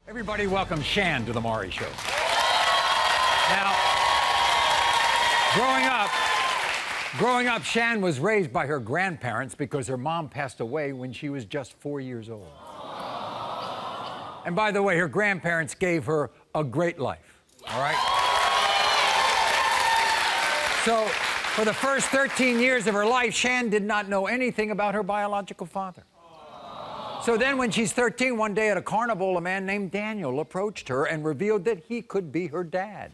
Everybody welcome Shan to the Maury Show. Now, growing up, Shan was raised by her grandparents because her mom passed away when she was just 4 years old. And by the way, her grandparents gave her a great life, all right? So, for the first 13 years of her life, Shan did not know anything about her biological father. So then when she's 13, one day at a carnival, a man named Daniel approached her and revealed that he could be her dad.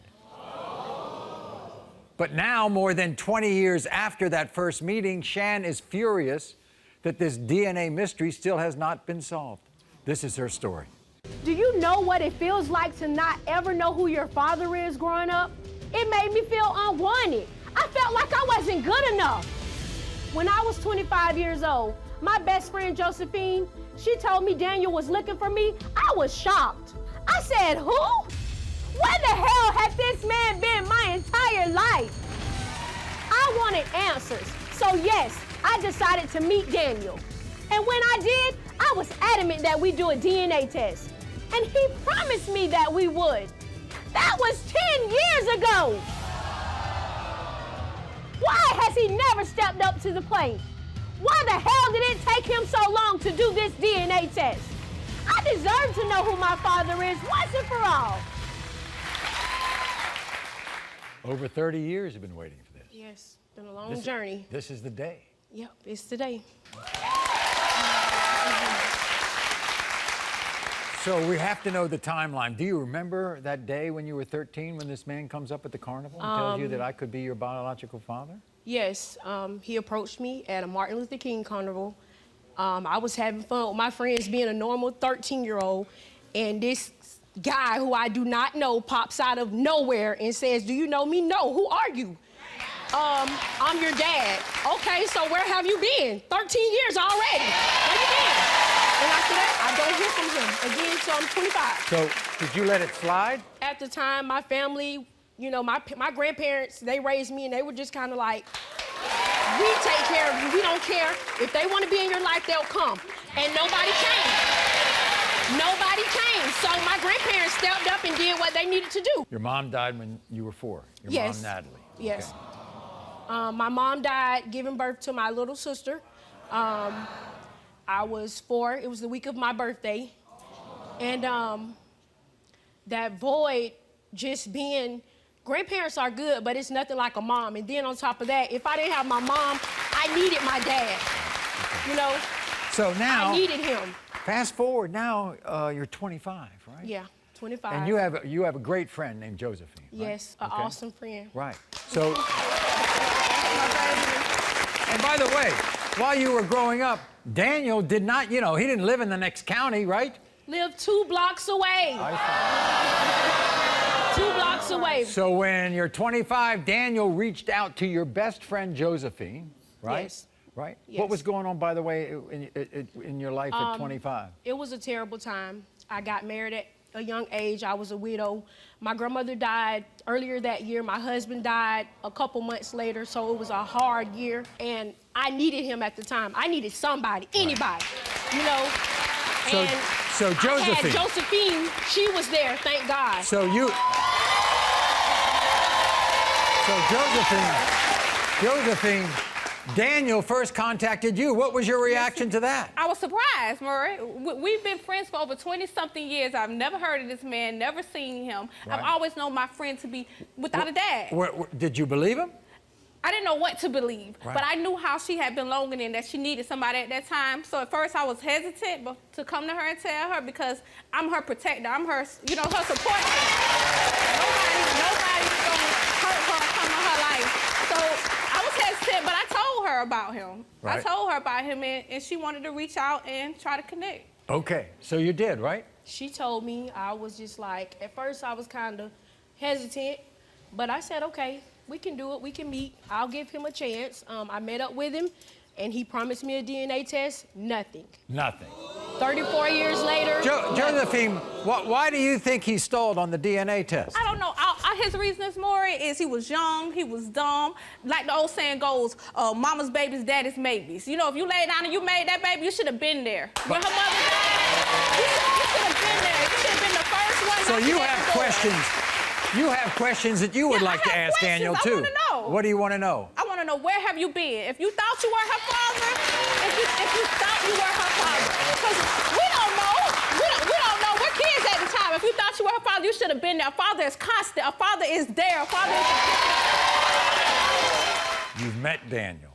But now, more than 20 years after that first meeting, Shan is furious that this DNA mystery still has not been solved. This is her story. Do you know what it feels like to not ever know who your father is growing up? It made me feel unwanted. I felt like I wasn't good enough. When I was 25 years old, my best friend Josephine, she told me Daniel was looking for me. I was shocked. I said, who? Where the hell had this man been my entire life? I wanted answers. So yes, I decided to meet Daniel. And when I did, I was adamant that we do a DNA test. And he promised me that we would. That was 10 years ago. Why has he never stepped up to the plate? Why the hell did it take him so long to do this DNA test? I deserve to know who my father is once and for all. Over 30 years you've been waiting for this. Yes, been a long journey. This is the day. Yep, it's today. So we have to know the timeline. Do you remember that day when you were 13 when this man comes up at the carnival and tells you that I could be your biological father? Yes, he approached me at a Martin Luther King carnival. I was having fun with my friends being a normal 13-year-old, and this guy who I do not know pops out of nowhere and says, do you know me? No, who are you? I'm your dad. Okay, so where have you been? 13 years already. Where you been? And after that, I don't hear from him again till I'm 25. So did you let it slide? At the time, my family, you know, my grandparents, they raised me and they were just kind of like, we take care of you, we don't care. If they want to be in your life, they'll come. And nobody came. Nobody came. So my grandparents stepped up and did what they needed to do. Your mom died when you were 4. Your Yes. mom, Natalie. Yes. Okay. My mom died giving birth to my little sister. I was 4. It was the week of my birthday. And that void just being, grandparents are good, but it's nothing like a mom. And then on top of that, if I didn't have my mom, I needed my dad. Okay. You know? So now, I needed him. Fast forward now, you're 25, right? Yeah, 25. And you have a great friend named Josephine, right? Yes, an awesome friend. Right. So, and by the way, while you were growing up, Daniel did not, he didn't live in the next county, right? Lived 2 blocks away. 2 blocks away. So when you're 25, Daniel reached out to your best friend, Josephine, right? Yes. Right? Yes. What was going on, by the way, in your life at 25? It was a terrible time. I got married at a young age. I was a widow. My grandmother died earlier that year. My husband died a couple months later, so it was a hard year. And I needed him at the time. I needed somebody, anybody, you know? So Josephine. I had Josephine. She was there, thank God. So Josephine, Daniel first contacted you. What was your reaction to that? I was surprised, Maury. We've been friends for over 20-something years. I've never heard of this man, never seen him. Right. I've always known my friend to be without a dad. Did you believe him? I didn't know what to believe, Right. but I knew how she had been longing and that she needed somebody at that time. So at first I was hesitant to come to her and tell her because I'm her protector. I'm her, her support. Nobody's gonna hurt her or come in her life. So I was hesitant, but I told her about him. Right. I told her about him, and she wanted to reach out and try to connect. Okay, so you did, right? She told me. I was just like, at first I was kind of hesitant, but I said, okay, we can do it, we can meet. I'll give him a chance. I met up with him, and he promised me a DNA test. Nothing. Nothing. 34 years later. Josephine, why do you think he stalled on the DNA test? I don't know. His reasons, Maury, is he was young, he was dumb. Like the old saying goes, mama's babies, daddy's maybes. You know, if you lay down and you made that baby, you should have been there. When her mother died, you should have been there. You should have been the So you I have can questions. You have questions that you would Yeah, like I to have ask questions. Daniel, I too. wanna know. What do you want to know? I want to know, where have you been? If you thought you were her father, if you thought you were her father, because we don't know. We don't know. We're kids at the time. If you thought you were her father, you should have been there. A father is constant. A father is there. A father is. You've met Daniel.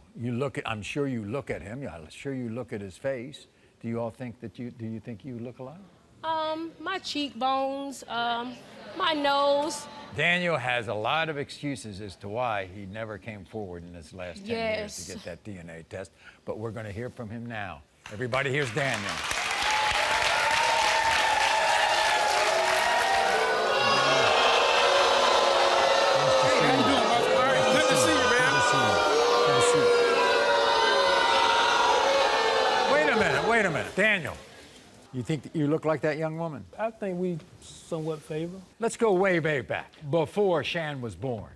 I'm sure you look at him. I'm sure you look at his face. Do you all think that do you think you look alike? My cheekbones, my nose. Daniel has a lot of excuses as to why he never came forward in his last 10 years to get that DNA test, but we're going to hear from him now. Everybody, here's Daniel. How you doing, Mr. Maury? Good to see you, man. Good to see you. Wait a minute. Daniel, you think that you look like that young woman? I think we somewhat favor. Let's go way, way back, before Shan was born.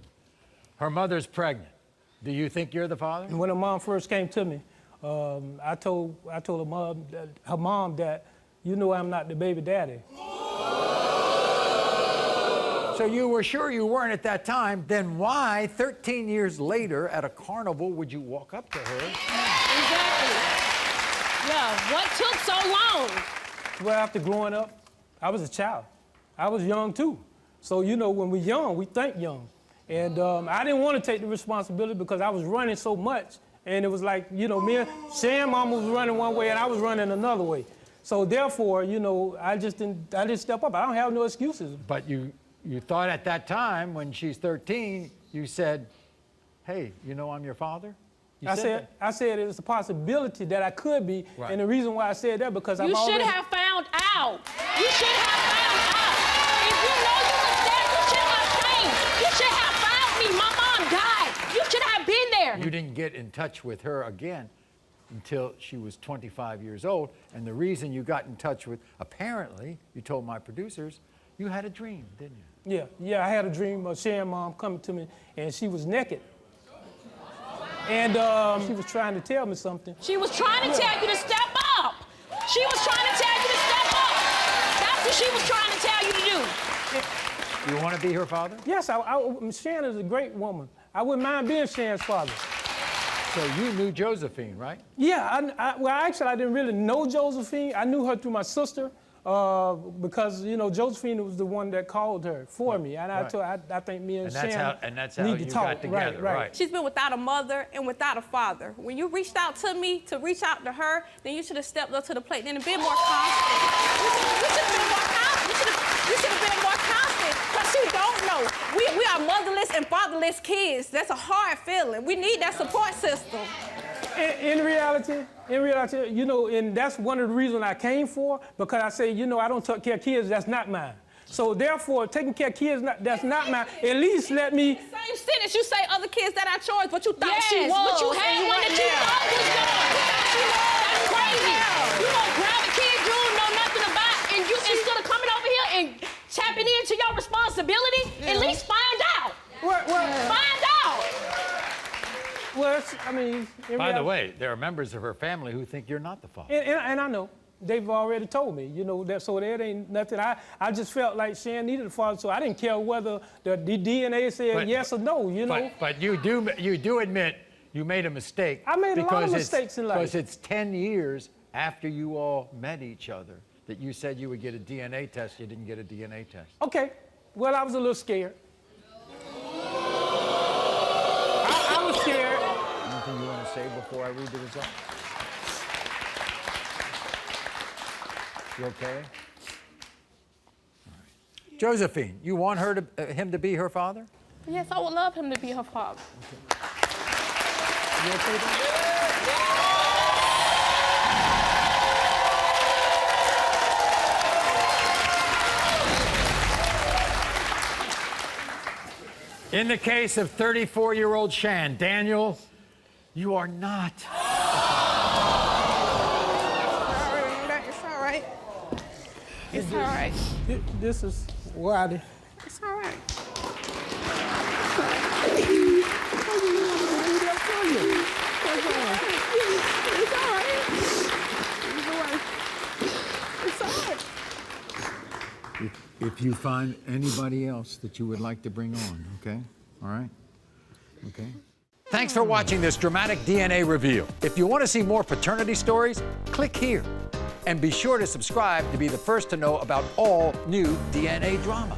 Her mother's pregnant. Do you think you're the father? When her mom first came to me, I told her mom that, you know, I'm not the baby daddy. So you were sure you weren't at that time. Then why, 13 years later, at a carnival, would you walk up to her? Exactly. Yeah, what took so long? Well, after growing up, I was a child. I was young, too. So, you know, when we're young, we think young. And I didn't want to take the responsibility because I was running so much. And it was like, you know, me and Shan mama was running one way and I was running another way. So therefore, you know, I didn't step up. I don't have no excuses. But you thought at that time, when she's 13, you said, hey, you know I'm your father? I said it was a possibility that I could be. Right. And the reason why I said that because You should have found out. You should have found out. If you know you was there, you should have came. You should have found me. My mom died. You should have been there. You didn't get in touch with her again until she was 25 years old. And the reason you got in touch with, apparently, you told my producers, you had a dream, didn't you? Yeah, I had a dream of Shan mom coming to me, and she was naked. And she was trying to tell me something. She was trying to tell you to step up. She was trying to tell you to step up. That's what she was trying to tell you to do. You want to be her father? Yes, Shan is a great woman. I wouldn't mind being Shan's father. So you knew Josephine, right? Yeah, I didn't really know Josephine. I knew her through my sister because, you know, Josephine was the one that called her for me. And I think me and Shan that's how need you to talk. got together, right? She's been without a mother and without a father. When you reached out to me to reach out to her, then you should have stepped up to the plate and been more constant. You should have been more constant. You should have been more constant because she don't know. We are motherless and fatherless kids. That's a hard feeling. We need that support system. In reality, you know, and that's one of the reasons I came for, because I say, you know, I don't take care of kids that's not mine. So therefore, taking care of kids that's not mine, at least let me. Same sentence, you say other kids that are yours, but you thought she was. But you had one that you thought was yours. That's crazy. You gonna grab a kid you don't know nothing about, and you instead of coming over here and tapping into your responsibility, at least find out. Find out. Well, I mean. By the way, there are members of her family who think you're not the father. And I know. They've already told me, you know, so that ain't nothing. I just felt like Shan needed a father, so I didn't care whether the DNA said yes or no, you know. But you do admit you made a mistake. I made a lot of mistakes in life. Because it's 10 years after you all met each other that you said you would get a DNA test. You didn't get a DNA test. Okay. Well, I was a little scared. I was scared. Anything you want to say before I read the results? You okay? All right. Josephine, you want him to be her father? Yes, I would love him to be her father. You okay with that? In the case of 34-year-old Shan, Daniel, you are not. It's all right. It's all right. This is why It's all right. if you find anybody else that you would like to bring on, okay? All right? Okay? Thanks for watching this dramatic DNA reveal. If you want to see more paternity stories, click here. And be sure to subscribe to be the first to know about all new DNA drama.